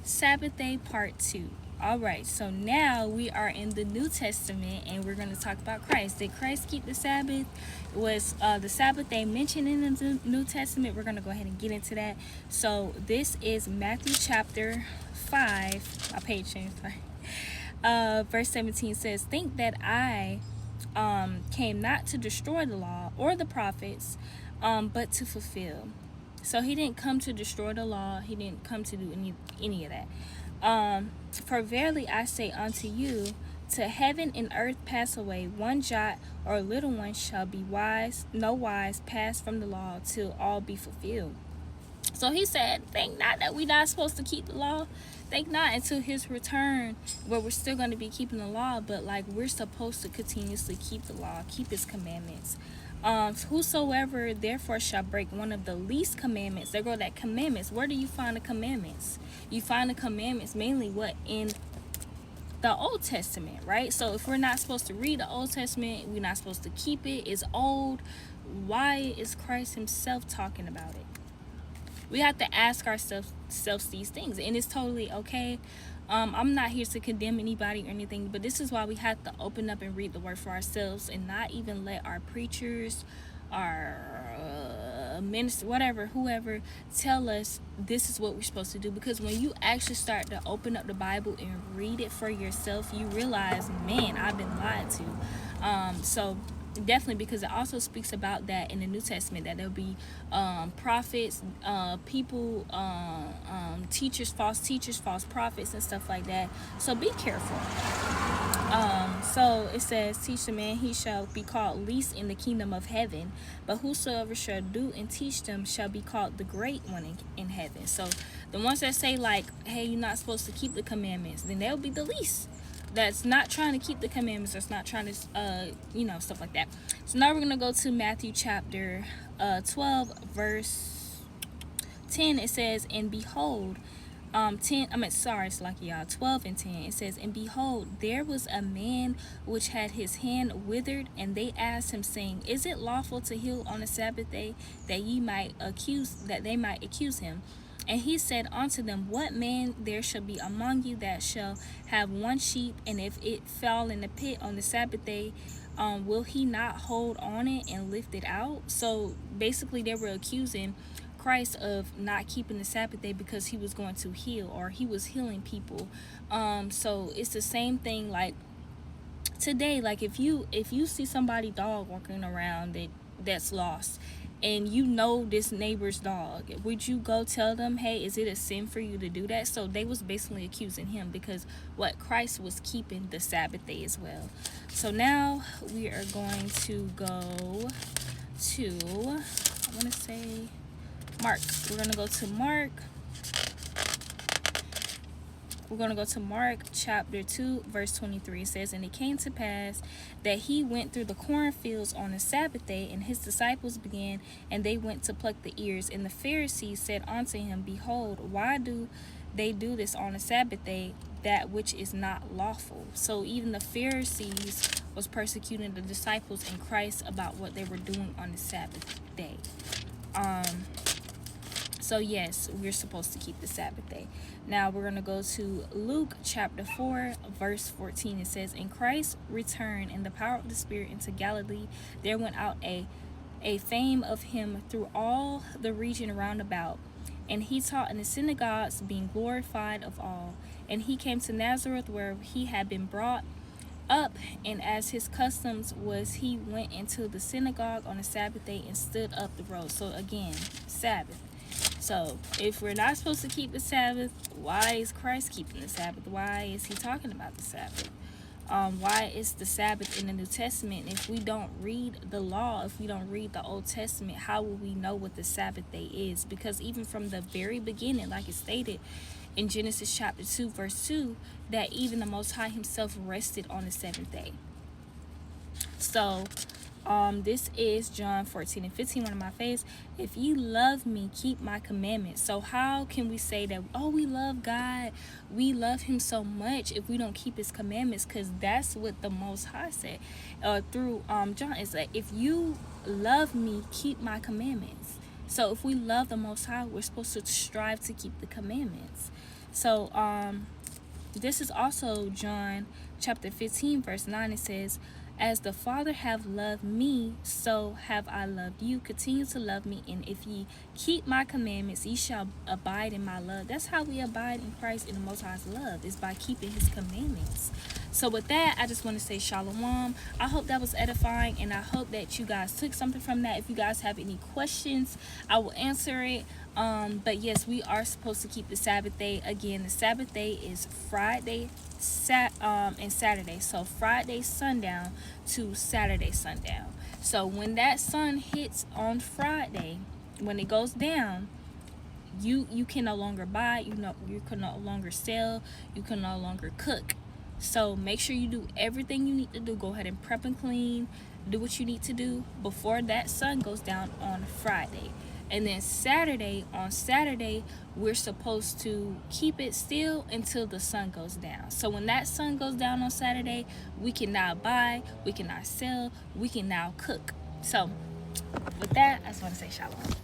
Sabbath Day Part 2. Alright, so now we are in the New Testament and we're going to talk about Christ. Did Christ keep the Sabbath? Was the Sabbath day mentioned in the New Testament? We're going to go ahead and get into that. So this is Matthew chapter 5. My page changed, sorry. Verse 17 says, "Think that I came not to destroy the law or the prophets, but to fulfill." So he didn't come to destroy the law. He didn't come to do any of that. For verily I say unto you, to heaven and earth pass away, one jot or little one shall be no wise pass from the law till all be fulfilled. So he said, think not that we're not supposed to keep the law. Think not until his return, where we're still going to be keeping the law, but like we're supposed to continuously keep the law, keep his commandments. Whosoever therefore shall break one of the least commandments, there go that commandments. Where do you find the commandments? You find the commandments mainly in the Old Testament, right? So if we're not supposed to read the Old Testament, we're not supposed to keep it, it's old, why is Christ himself talking about it? We have to ask ourselves these things, and it's totally okay. I'm not here to condemn anybody or anything, but this is why we have to open up and read the word for ourselves and not even let our preachers, our minister, whatever, whoever, tell us this is what we're supposed to do. Because when you actually start to open up the Bible and read it for yourself, you realize, man, I've been lied to. So definitely, because it also speaks about that in the New Testament, that there'll be prophets, people, teachers, false prophets, and stuff like that. So be careful. So it says, teach the man, he shall be called least in the kingdom of heaven, but whosoever shall do and teach them shall be called the great one in heaven. So the ones that say like, hey, you're not supposed to keep the commandments, then they'll be the least. That's not trying to keep the commandments, that's not trying to stuff like that. So now we're going to go to Matthew chapter 12 verse 10. It says, and behold, 12 and 10, it says, and behold, there was a man which had his hand withered, and they asked him, saying, is it lawful to heal on the Sabbath day, that they might accuse him? And he said unto them, what man there shall be among you that shall have one sheep, and if it fall in the pit on the Sabbath day, will he not hold on it and lift it out? So basically they were accusing Christ of not keeping the Sabbath day because he was going to heal, or he was healing people. So it's the same thing like today. Like if you see somebody dog walking around that's lost, and you know this neighbor's dog, would you go tell them, hey, is it a sin for you to do that? So they was basically accusing him, because what Christ was keeping the Sabbath day as well. So now we are going to go to, I want to say Mark. We're going to go to Mark. We're going to go to Mark chapter 2 verse 23. It says, and it came to pass that he went through the cornfields on the Sabbath day, and his disciples began, and they went to pluck the ears. And the Pharisees said unto him, behold, why do they do this on the Sabbath day, that which is not lawful? So even the Pharisees was persecuting the disciples in Christ about what they were doing on the Sabbath day. So yes, we're supposed to keep the Sabbath day. Now we're going to go to Luke chapter 4 verse 14. It says, and Christ returned in the power of the Spirit into Galilee. There went out a fame of him through all the region round about. And he taught in the synagogues, being glorified of all. And he came to Nazareth, where he had been brought up, and as his customs was, he went into the synagogue on the Sabbath day and stood up the road. So again, Sabbath. So if we're not supposed to keep the Sabbath, why is Christ keeping the Sabbath? Why is he talking about the Sabbath? Why is the Sabbath in the New Testament? If we don't read the law, if we don't read the Old Testament, how will we know what the Sabbath day is? Because even from the very beginning, like it stated in Genesis chapter 2 verse 2, that even the Most High himself rested on the seventh day. So this is John 14 and 15, one of my favorites. If you love me, keep my commandments. So how can we say that, oh, we love God, we love him so much, if we don't keep his commandments? Because that's what the Most High said through John. Is like, if you love me, keep my commandments. So if we love the Most High, we're supposed to strive to keep the commandments. So this is also John chapter 15 verse 9. It says, as the Father have loved me, so have I loved you. Continue to love me, and if ye keep my commandments, ye shall abide in my love. That's how we abide in Christ, in the Most High's love, is by keeping his commandments. So with that, I just want to say shalom. I hope that was edifying, and I hope that you guys took something from that. If you guys have any questions, I will answer it. But yes, we are supposed to keep the Sabbath day. Again, the Sabbath day is Friday and Saturday. So Friday sundown to Saturday sundown. So when that sun hits on Friday, when it goes down, you can no longer buy, you can no longer sell, you can no longer cook. So make sure you do everything you need to do. Go ahead and prep and clean, do what you need to do before that sun goes down on Friday. And then on Saturday, we're supposed to keep it still until the sun goes down. So when that sun goes down on Saturday, we can now buy, we can now sell, we can now cook. So with that, I just want to say shalom.